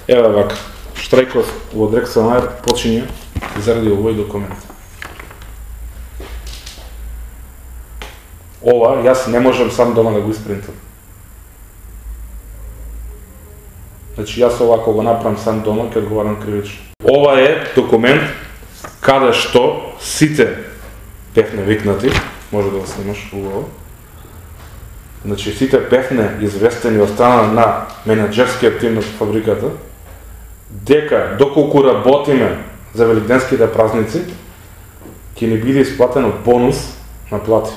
Ева вака, штрајкот во Дрекселмајер почиње заради овој документ. Ова, јас не можам сам дома да го испринтам. Значи, јас ова ако го направам сам дома, ќе одговарам кривично. Ова е документ каде што сите бевне викнати, може да го снимаш убаво. Значи, сите бевне известени од страна на менаџерскиот тим на фабриката, дека доколку работиме за великденските празници, ќе ни биде исплатено бонус на плати.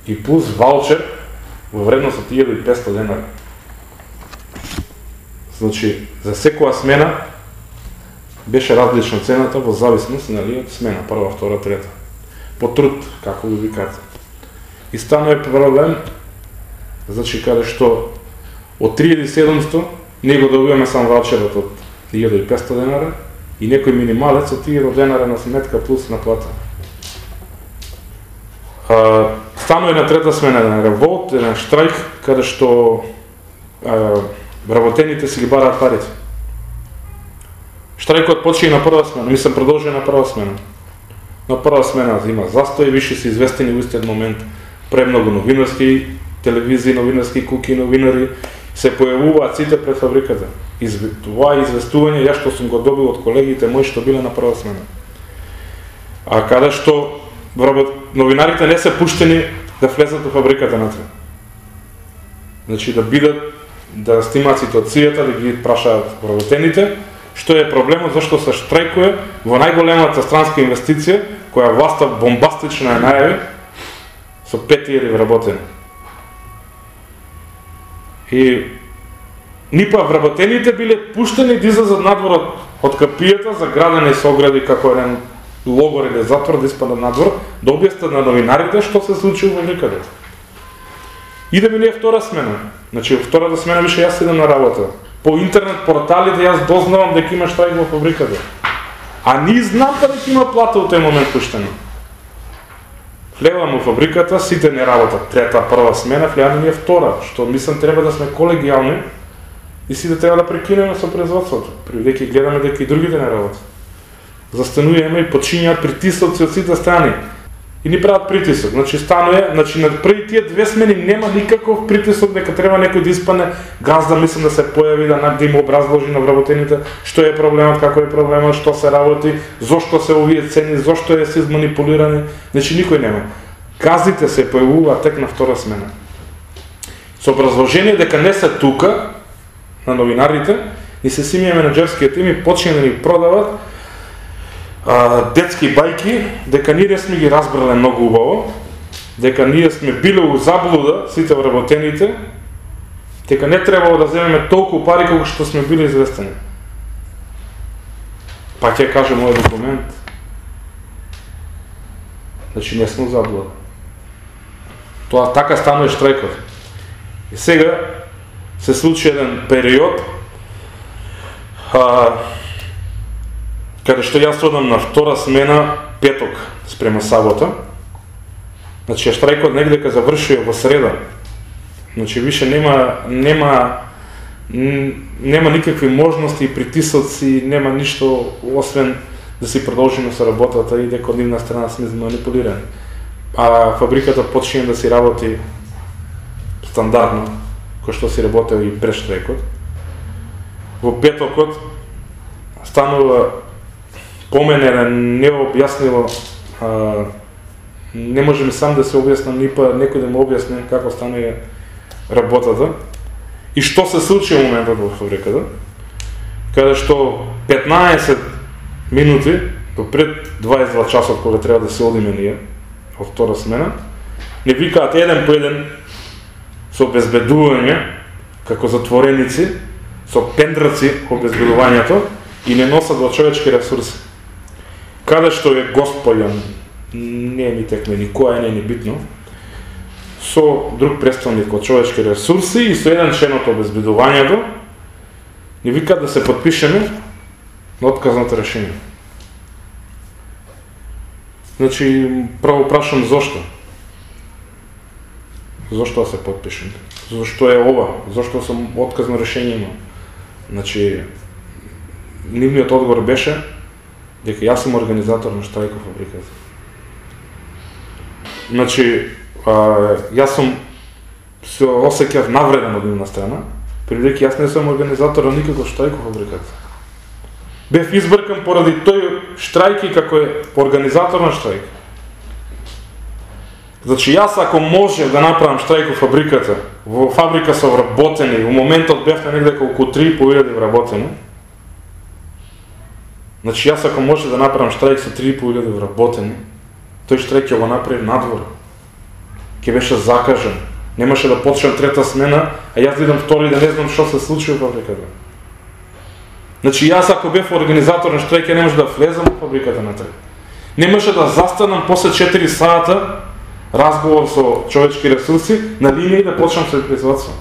И плюс ваучер во вредност од 1500 денари. Значи, за секоја смена беше различна цената во зависност од смена, прва, втора, трета. По труд, како ви викате. И станува проблем, значи каде што од 3700 ние го добиваме сам ваучерот од 1500 денара и некој минималец од 1000 денара на сметка плюс на плата. Станува на трета смена еден револт, еден штрајк, каде што работените си ги бараат парите. Штрајкот почи на прва смена, мислам продолжи на прва смена. На прва смена има застој, више се известени во истиот момент премногу новинарски телевизии, новинарски куки, новинари се појавуваат сите пред фабриката. Това известување ја што сум го добил од колегите мои што биле на прва смена. А каде што новинарите не се пуштени да влезат во фабриката натре. Значи да бидат, да снимаат ситуацијата, да ги прашаат работените, што е проблемот зашто се штрајкува во најголемата странска инвестиција, која власта бомбастична е најави, со 5000 вработени. И нипа вработените биле пуштени да излезат надвор од капијата за градени согради како еден логор или затвор да испадат надвор, да објаснат на новинарите што се случи во фабриката. Идеме ние втора смена. Значи, втората смена више јас идем на работа. По интернет порталите јас дознавам дека има штрајк во фабриката. А ние знам дека има плата во тој момент пуштена. Влевам во фабриката, сите не работат. Трета, прва смена, влеваме ние втора, што мислам треба да сме колегијални и сите треба да прекинеме со производството. Бидејќи гледаме дека и другите не работат. Застануваме и почињаат притисоци од сите страни. И ни прават притисок. Значи на први тие две смени нема никаков притисок дека треба некој да испане газда, мислам да се појави да им образложи на вработените што е проблемот, како е проблемот, што се работи, зошто се овие цени, зошто е се изманипулирани. Значи никој нема. Газдите се појавуваат тек на втора смена. Со образложение дека не се тука на новинарите, и се симија менаџерскиот тим и почне да ни продават детски бајки, дека ние сме ги разбрале многу убаво, дека ние сме биле у заблуда, сите вработените, дека не требало да земеме толку пари колку што сме биле известени. Па ќе кажем овој документ. Значи не сме у заблуда. Тоа така станува штрајкот. И сега се случи еден период каде што јас одам на втора смена петок спрема сабота. Значи штрајкот негде ка завршува во среда. Значи више нема никакви можности и притисоци, нема ништо освен да си продолжиме со работата и дека од нивна страна сме манипулирани. А фабриката почне да си работи стандардно, кој што си работел и пред штрајкот. Во петокот станува по мене необјаснливо, не можем сам да се објаснам, ни па некој да му објасни како стане работата и што се случи во моментот во фабриката, каде што 15 минути до пред 22 часот кога треба да се одиме ние од втора смена, не викаат еден по еден со обезбедување како затвореници, со пендраци обезбедувањето и не носат во човечки ресурси. Каде што е господја, не ми текне никоја, не е ни битно, со друг представник од човечки ресурси и со еден член од обезбедувањето, ни викаат да се подпишеме на отказното решение. Значи, право прашам зошто? Зошто да се подпишем? Зошто е ова? Зошто сам отказно решение имам? Значи, нивниот одговор беше дека јас сум организатор на штрајк во фабриката. Значи, јас сум се осеќав навреден од нивна страна, бидејќи јас не сум организатор на никаков штрајк во фабриката. Бев избркан поради тој штрајк и како е организатор на штрајк. Значи, јас ако може да направам штрајк во фабриката, во фабрика со вработени, во моментот бевме негде околу 3.500 вработени, значи, јас ако може да направам штрајк со 3.500 вработени, тој штрајк ќе го направи надвор. Ќе беше закажен. Немаше да почнем трета смена, а јас да идам втори да не знам што се случи во фабриката. Значи, јас ако бев организатор на штрајк, ја не може да влезам во фабриката на трет. Немаше да застанам после 4 сата разговор со човечки ресурси на линија и да почнам со производство.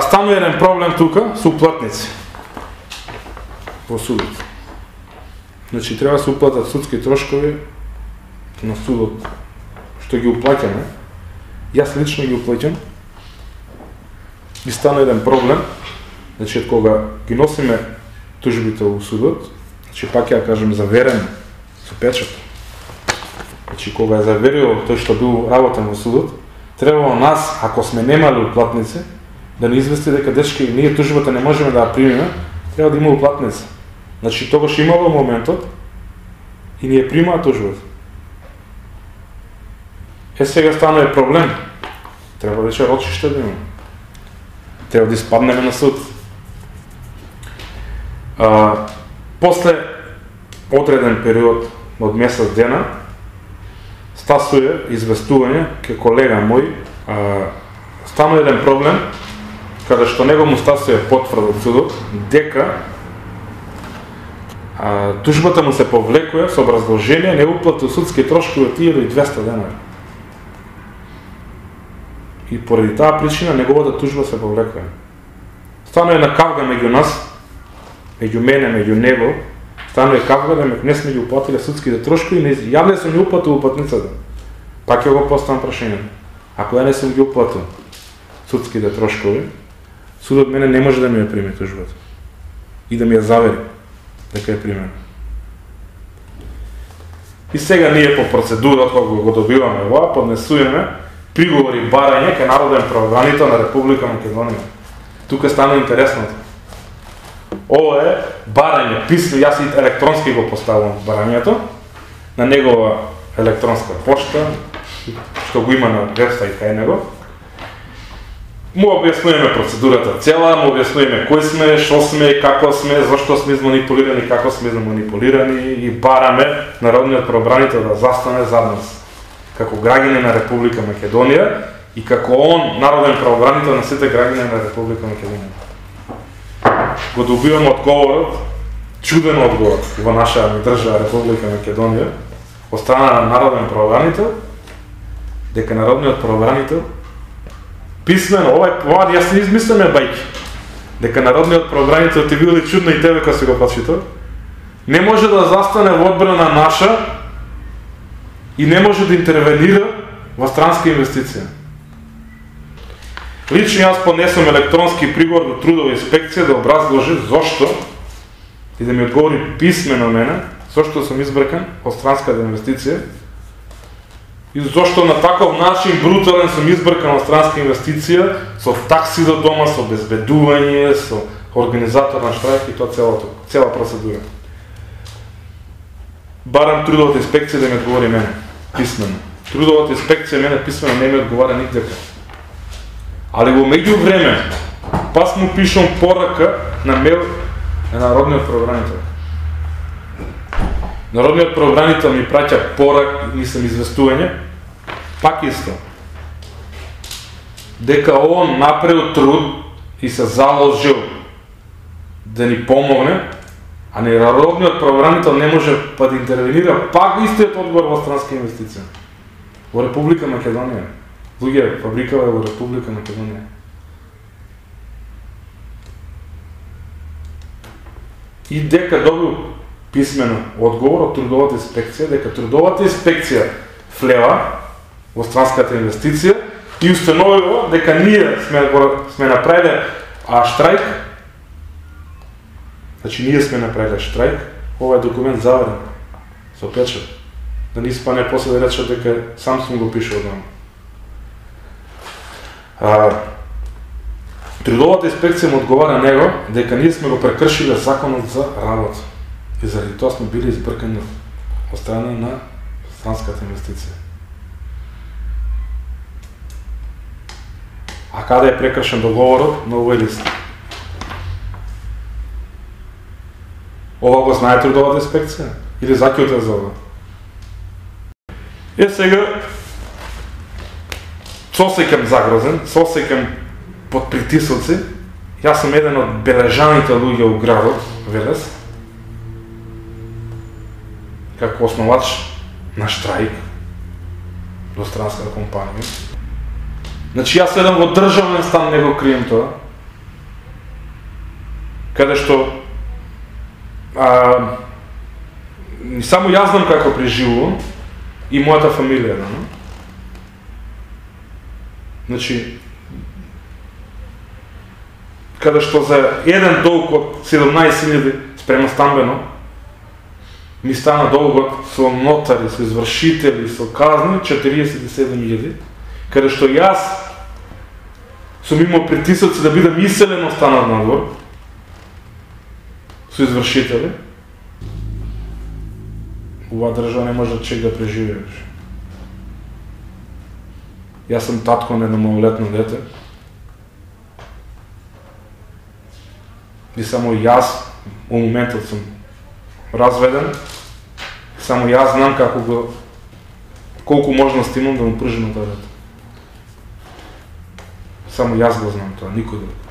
Станува еден проблем тука со уплатници во судот. Значи, треба да се уплатат судски трошкови на судот, што ги уплаќаме. Јас лично ги уплаќам. И стана еден проблем. Значи, кога ги носиме тужбите во судот, значи, пак ја кажем заверен со печат. Значи, кога е заверил тој што бил работен во судот, требало нас, ако сме немали уплатници, да ни извести дека дечки, ние тужбата не можеме да ја примиме, треба да има уплатници. Значи, тогаш имало моментот и ни ја примаа тужбата. Сега станува проблем. Треба вече рочиште да имаме. Треба да испаднеме на суд. После одреден период од месец дена, стасуе известување ке колега мој, станува еден проблем, каде што него му стасуе потврда од судот, дека тужбата му се повлекува со образложение неуплата судски трошкови од 1200 денари. И поради таа причина неговата тужба се повлекува. Станува една кавга меѓу нас, меѓу мене, меѓу него, станува кавга дека не сме ги уплатиле судските трошкови и ја не сум ги уплатил упатницата. Пак ја го поставам прашање. Ако ја не сум ги уплатил судските трошкови, судот мене не може да ми ја приме тужбата и да ми ја завери дека е примена. И сега ние по процедура, кога го добиваме ова, поднесуваме приговори барање кај Народен правобранител на Република Македонија. Тука стана интересното. Ова е барање, писмо, јас и електронски го поставувам барањето, на негова електронска почта, што го има на вебсайт кај него. Му објаснуваме процедурата цела, му објаснуваме кој сме, што сме, како сме, зашто сме изманипулирани, како сме изманипулирани и бараме Народниот правобранител да застане зад нас, како граѓани на Република Македонија и како он народен правобранител на сите граѓани на Република Македонија. Го добиваме одговорот, чуден одговор во нашата држава Република Македонија, од страна на народен правобранител, дека Народниот правобранител писмено, ова јас не измислиме бајки, дека Народниот правобранител ти биде чудно и тебе кога си го прочитал, не може да застане во одбрана наша и не може да интервенира во странска инвестиција. Лично јас поднесам електронски приговор до трудова инспекција да образложи зошто и да ми одговори писмено мене зошто сум избркан од странската инвестиција и зошто на таков начин брутален сум избркан од странска инвестиција со такси до дома, со обезбедување, со организатор на штрајк и тоа цела процедура. Барам трудовата инспекција да ми одговори мене писмено. Трудовата инспекција мене писмено не ми одговара никдека. Али во меѓу време, пас му пишам порака на мейл на Народниот правобранител. Народниот правобранител ми праќа порак, мислам известување, пак исто. Дека он направил труд и се заложил да ни помогне, а Народниот правобранител не може па да интервенира, пак истиот одговор во странска инвестиција. Во Република Македонија. Луѓе, фабрика во Република Македонија. И дека добил писмено одговор од трудовата инспекција, дека трудовата инспекција влева во странската инвестиција и установила дека ние сме направиле штрајк Значи ние сме направили штрайк, ова е документ заверен, со печат. Да ни спане после да речат дека сам сум го пишал дома. Трудовата инспекција му одговара него дека ние сме го прекршиле законот за работа. И заради тоа сме били избркани од страна на странската инвестиција. А каде е прекршен договорот? На овој лист. Ова го знае трудовата инспекција? Или закјуте за ова? И сега сосеќам загрозен, сосеќам под притисоци. Јас сум еден од бележаните луѓе у градот Велес, како основач на штрајк до странска компанија. Значи јас еден во државен стан не го крием тоа, каде што само јас знам како преживувам и мојата фамилија, да? Значи, каде што за еден долг од 17.000 спрема стамбено, ми стана долгот со нотари, со извршители, со казни 47.000, каде што јас сум имал притисоци да бидам иселен останат надвор, со извршители. Ова држава не може чек да преживееш. Јас сум татко на едно малолетно дете. И само јас, во моментот сум разведен, само јас знам колку можности имам да му пружим на тоа дете. Само јас го знам тоа, никој друг.